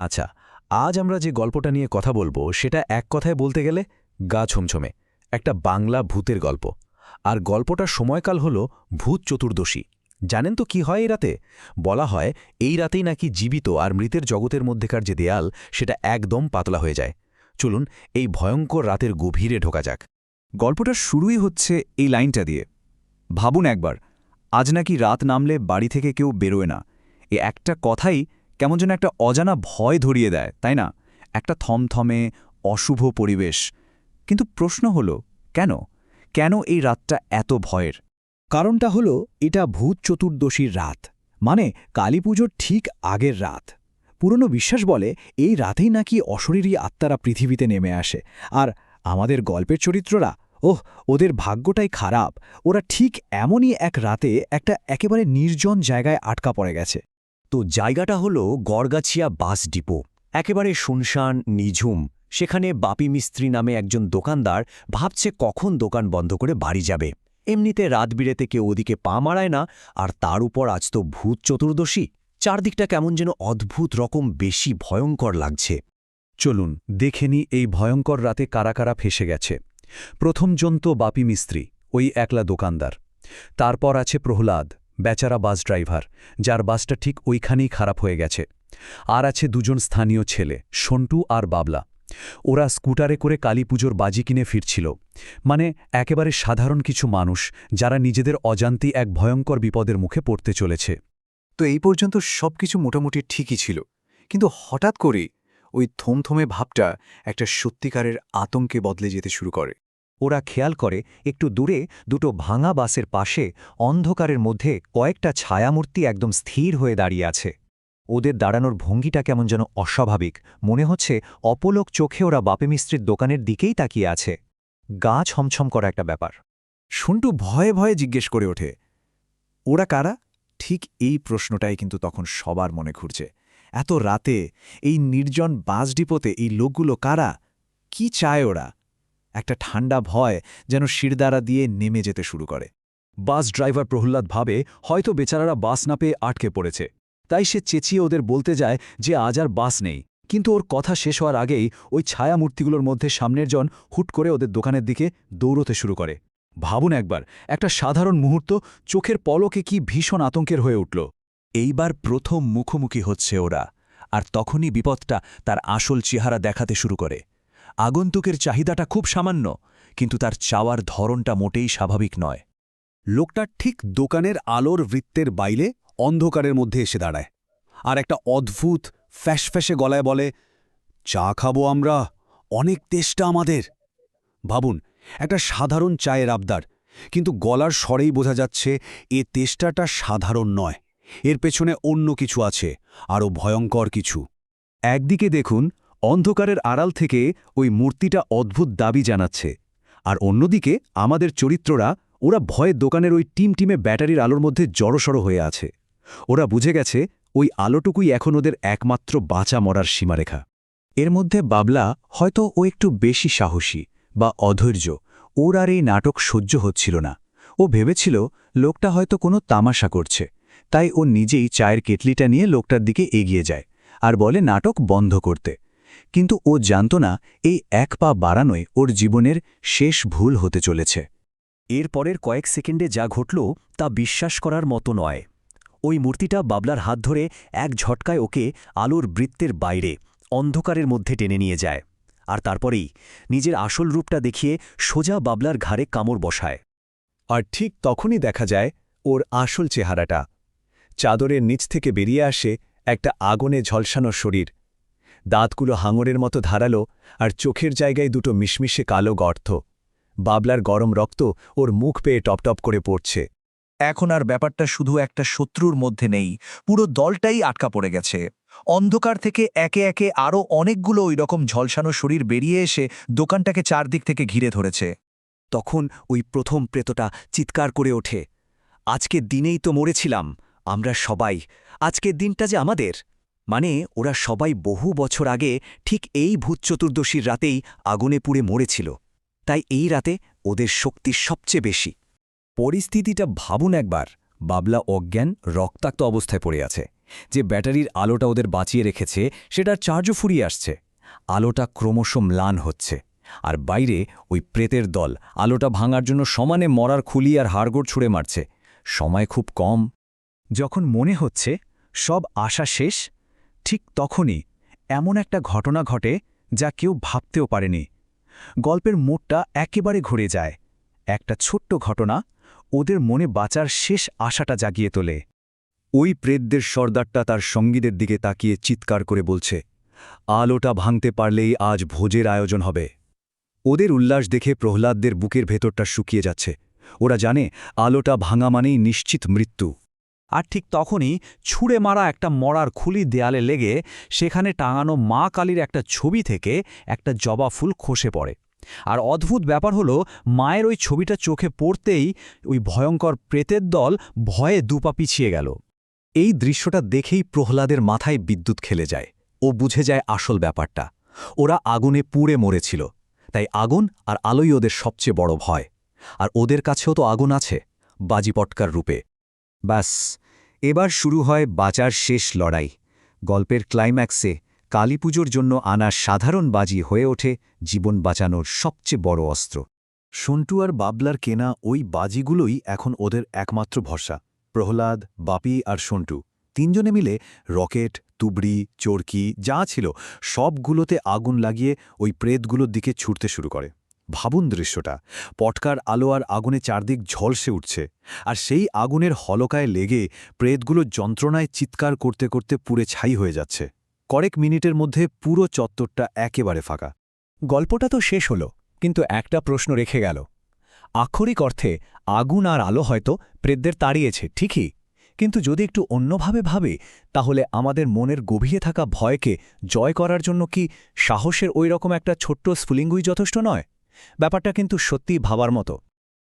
আচ্ছা, আজ আমরা যে গল্পটা নিয়ে কথা বলবো সেটা এক কথায় বলতে গেলে গা ছমছমে, একটা বাংলা ভূতের গল্প। আর গল্পটার সময়কাল হল ভূত চতুর্দশী। জানেন তো কি হয় এই রাতে? বলা হয় এই রাতেই নাকি জীবিত আর মৃতের জগতের মধ্যেকার যে দেয়াল সেটা একদম পাতলা হয়ে যায়। চলুন এই ভয়ঙ্কর রাতের গভীরে ঢোকা যাক। গল্পটা শুরুই হচ্ছে এই লাইনটা দিয়ে। ভাবুন একবার, আজ নাকি রাত নামলে বাড়ি থেকে কেউ বেরোয় না। এ একটা কথাই কেমন যেন একটা অজানা ভয় ধরিয়ে দেয়, তাই না? একটা থমথমে অশুভ পরিবেশ। কিন্তু প্রশ্ন হলো, কেন কেন এই রাতটা এত ভয়ের? কারণটা হলো এটা ভূত চতুর্দশীর রাত, মানে কালীপুজোর ঠিক আগের রাত। পুরনো বিশ্বাস বলে এই রাতেই নাকি অশরীরী আত্মারা পৃথিবীতে নেমে আসে। আর আমাদের গল্পের চরিত্ররা, ওদের ভাগ্যটাই খারাপ। ওরা ঠিক এমনই এক রাতে একটা একেবারে নির্জন জায়গায় আটকা পড়ে গেছে। তো জায়গাটা হলো গড়গাছিয়া বাস ডিপো। একেবারে শুনশান, নিঝুম। সেখানে বাপি মিস্ত্রি নামে একজন দোকানদার ভাবছে কখন দোকান বন্ধ করে বাড়ি যাবে। এমনিতে রাত বিরেতে কেউ ওদিকে পা মারায় না, আর তার উপর আজ তো ভূত চতুর্দশী। চারদিকটা কেমন যেন অদ্ভুত রকম বেশি ভয়ঙ্কর লাগছে। চলুন দেখে নি এই ভয়ঙ্কর রাতে কারা কারা ফেসে গেছে। প্রথম জন তো বাপি মিস্ত্রি, ওই একলা দোকানদার। তারপর আছে প্রহ্লাদ, বেচারা বাস ড্রাইভার, যার বাসটা ঠিক ওইখানেই খারাপ হয়ে গেছে। আর আছে দুজন স্থানীয় ছেলে, সন্টু আর বাবলা। ওরা স্কুটারে করে কালীপুজোর বাজি কিনে ফিরছিল। মানে একেবারে সাধারণ কিছু মানুষ, যারা নিজেদের অজান্তেই এক ভয়ঙ্কর বিপদের মুখে পড়তে চলেছে। তো এই পর্যন্ত সবকিছু মোটামুটি ঠিকই ছিল, কিন্তু হঠাৎ করেই ওই থমথমে ভাবটা একটা সত্যিকারের আতঙ্কে বদলে যেতে শুরু করে। ওরা খেয়াল করে একটু দূরে দুটো ভাঙা বাসের পাশে অন্ধকারের মধ্যে কয়েকটা ছায়ামূর্তি একদম স্থির হয়ে দাঁড়িয়ে আছে। ওদের দাঁড়ানোর ভঙ্গিটা কেমন যেন অস্বাভাবিক। মনে হচ্ছে অপলক চোখে ওরা বাপে মিস্ত্রির দোকানের দিকেই তাকিয়ে আছে। গা ছমছম করা একটা ব্যাপার। সন্টু ভয়ে ভয়ে জিজ্ঞেস করে ওঠে, ওরা কারা? ঠিক এই প্রশ্নটাই কিন্তু তখন সবার মনে ঘুরছে। এত রাতে এই নির্জন বাস ডিপোতে এই লোকগুলো কারা? কি চায় ওরা? একটা ঠান্ডা ভয় যেন শিরদাঁড়া দিয়ে নেমে যেতে শুরু করে। বাস ড্রাইভার প্রহ্লাদ ভাবে হয়তো বেচারারা বাস না পেয়ে আটকে পড়েছে, তাই সে চেঁচিয়ে ওদের বলতে যায় যে আজ আর বাস নেই। কিন্তু ওর কথা শেষ হওয়ার আগেই ওই ছায়ামূর্তিগুলোর মধ্যে সামনের জন হুট করে ওদের দোকানের দিকে দৌড়তে শুরু করে। ভাবুন একবার, একটা সাধারণ মুহূর্ত চোখের পলকে কি ভীষণ আতঙ্কের হয়ে উঠল। এইবার প্রথম মুখোমুখি হচ্ছে ওরা, আর তখনই বিপদটা তার আসল চেহারা দেখাতে শুরু করে। আগন্তুকের চাহিদাটা খুব সামান্য, কিন্তু তার চাওয়ার ধরনটা মোটেই স্বাভাবিক নয়। লোকটা ঠিক দোকানের আলোর বৃত্তের বাইরে অন্ধকারের মধ্যে এসে দাঁড়ায়, আর একটা অদ্ভুত ফ্যাসফ্যাসে গলায় বলে, চা খাবো আমরা, অনেক তেষ্টা আমাদের। ভাবুন, একটা সাধারণ চায়ের আবদার, কিন্তু গলার স্বরেই বোঝা যাচ্ছে এ তেষ্টাটা সাধারণ নয়। এর পেছনে অন্য কিছু আছে, আরও ভয়ঙ্কর কিছু। একদিকে দেখুন অন্ধকারের আড়াল থেকে ওই মূর্তিটা অদ্ভুত দাবি জানাচ্ছে, আর অন্যদিকে আমাদের চরিত্ররা, ওরা ভয়ে দোকানের ওই টিমটিমে ব্যাটারির আলোর মধ্যে জড়সড় হয়ে আছে। ওরা বুঝে গেছে ওই আলোটুকুই এখন ওদের একমাত্র বাঁচা মরার সীমারেখা। এর মধ্যে বাবলা হয়তো ও একটু বেশি সাহসী বা অধৈর্য। ওর আর এই নাটক সহ্য হচ্ছিল না। ও ভেবেছিল লোকটা হয়তো কোনো তামাশা করছে, তাই ও নিজেই চায়ের কেটলিটা নিয়ে লোকটার দিকে এগিয়ে যায় আর বলে নাটক বন্ধ করতে। কিন্তু ও জানত না এই এক পা বাড়ানোয় ওর জীবনের শেষ ভুল হতে চলেছে। এর পরের কয়েক সেকেন্ডে যা ঘটল তা বিশ্বাস করার মতো নয়। ওই মূর্তিটা বাবলার হাত ধরে এক ঝটকায় ওকে আলোর বৃত্তের বাইরে অন্ধকারের মধ্যে টেনে নিয়ে যায়, আর তারপরেই নিজের আসল রূপটা দেখিয়ে সোজা বাবলার ঘাড়ে কামড় বসায়। আর ঠিক তখনই দেখা যায় ওর আসল চেহারাটা। চাদরের নিচ থেকে বেরিয়ে আসে একটা আগুনে ঝলসানো শরীর। দাঁতগুলো হাঙরের মতো ধারালো, আর চোখের জায়গায় দুটো মিশমিশে কালো গর্ত। বাবলার গরম রক্ত ওর মুখ পেয়ে টপটপ করে পড়ছে। এখন আর ব্যাপারটা শুধু একটা শত্রুর মধ্যে নেই, পুরো দলটাই আটকা পড়ে গেছে। অন্ধকার থেকে একে একে আরও অনেকগুলো ওইরকম ঝলসানো শরীর বেরিয়ে এসে দোকানটাকে চারদিক থেকে ঘিরে ধরেছে। তখন ওই প্রথম প্রেতটা চিৎকার করে ওঠে, আজকের দিনেই তো মরেছিলাম আমরা সবাই, আজকের দিনটা যে আমাদের। মানে ওরা সবাই বহু বছর আগে ঠিক এই ভূত চতুর্দশীর রাতেই আগুনে পুড়ে মরেছিল, তাই এই রাতে ওদের শক্তি সবচেয়ে বেশি। পরিস্থিতিটা ভাবুন একবার, বাবলা অজ্ঞান রক্তাক্ত অবস্থায় পড়ে আছে, যে ব্যাটারির আলোটা ওদের বাঁচিয়ে রেখেছে সেটার চার্জও ফুরিয়ে আসছে। আলোটা ক্রমশ ম্লান হচ্ছে, আর বাইরে ওই প্রেতের দল আলোটা ভাঙার জন্য সমানে মরার খুলি আর হাড়গোড় ছুঁড়ে মারছে। সময় খুব কম। যখন মনে হচ্ছে সব আশা শেষ, ঠিক তখনই এমন একটা ঘটনা ঘটে যা কেউ ভাবতেও পারেনি। গল্পের মোড়টা একেবারে ঘুরে যায়। একটা ছোট্ট ঘটনা ওদের মনে বাঁচার শেষ আশাটা জাগিয়ে তোলে। ওই প্রেতদের সর্দারটা তার সঙ্গীদের দিকে তাকিয়ে চিৎকার করে বলছে, আলোটা ভাঙতে পারলেই আজ ভোজের আয়োজন হবে। ওদের উল্লাস দেখে প্রহ্লাদদের বুকের ভেতরটা শুকিয়ে যাচ্ছে। ওরা জানে আলোটা ভাঙা মানেই নিশ্চিত মৃত্যু। আর ঠিক তখনই ছুঁড়ে মারা একটা মরার খুলি দেয়ালে লেগে সেখানে টাঙানো মা কালীর একটা ছবি থেকে একটা জবা ফুল খসে পড়ে। আর অদ্ভুত ব্যাপার হলো, মায়ের ওই ছবিটা চোখে পড়তেই ওই ভয়ঙ্কর প্রেতের দল ভয়ে দুপা পিছিয়ে গেল। এই দৃশ্যটা দেখেই প্রহ্লাদের মাথায় বিদ্যুৎ খেলে যায়। ও বুঝে যায় আসল ব্যাপারটা। ওরা আগুনে পুড়ে মরেছিল, তাই আগুন আর আলোই ওদের সবচেয়ে বড় ভয়। আর ওদের কাছেও তো আগুন আছে, বাজিপটকার রূপে। ব্যাস, এবার শুরু হয় বাঁচার শেষ লড়াই। গল্পের ক্লাইম্যাক্সে কালীপুজোর জন্য আনা সাধারণ বাজি হয়ে ওঠে জীবন বাঁচানোর সবচেয়ে বড় অস্ত্র। সন্টু আর বাবলার কেনা ওই বাজিগুলোই এখন ওদের একমাত্র ভরসা। প্রহ্লাদ, বাপি আর সন্টু তিনজনে মিলে রকেট, তুবড়ি, চরকি যা ছিল সবগুলোতে আগুন লাগিয়ে ওই প্রেতগুলোর দিকে ছুটতে শুরু করে। ভাবুন দৃশ্যটা, পটকার আলো আর আগুনে চারদিক ঝলসে উঠছে, আর সেই আগুনের হলকায় লেগে প্রেতগুলো যন্ত্রণায় চিৎকার করতে করতে পুড়ে ছাই হয়ে যাচ্ছে। কয়েক মিনিটের মধ্যে পুরো চত্বরটা একেবারে ফাঁকা। গল্পটা তো শেষ হলো, কিন্তু একটা প্রশ্ন রেখে গেল। আক্ষরিক অর্থে আগুন আর আলো হয়তো প্রেতদের তাড়িয়েছে ঠিকই, কিন্তু যদি একটু অন্যভাবে ভাবে, তাহলে আমাদের মনের গভীরে থাকা ভয়কে জয় করার জন্য কি সাহসের ওই রকম একটা ছোট্ট স্ফুলিঙ্গুই যথেষ্ট নয়? ব্যাপারটা কিন্তু সত্যিই ভাবার মতো।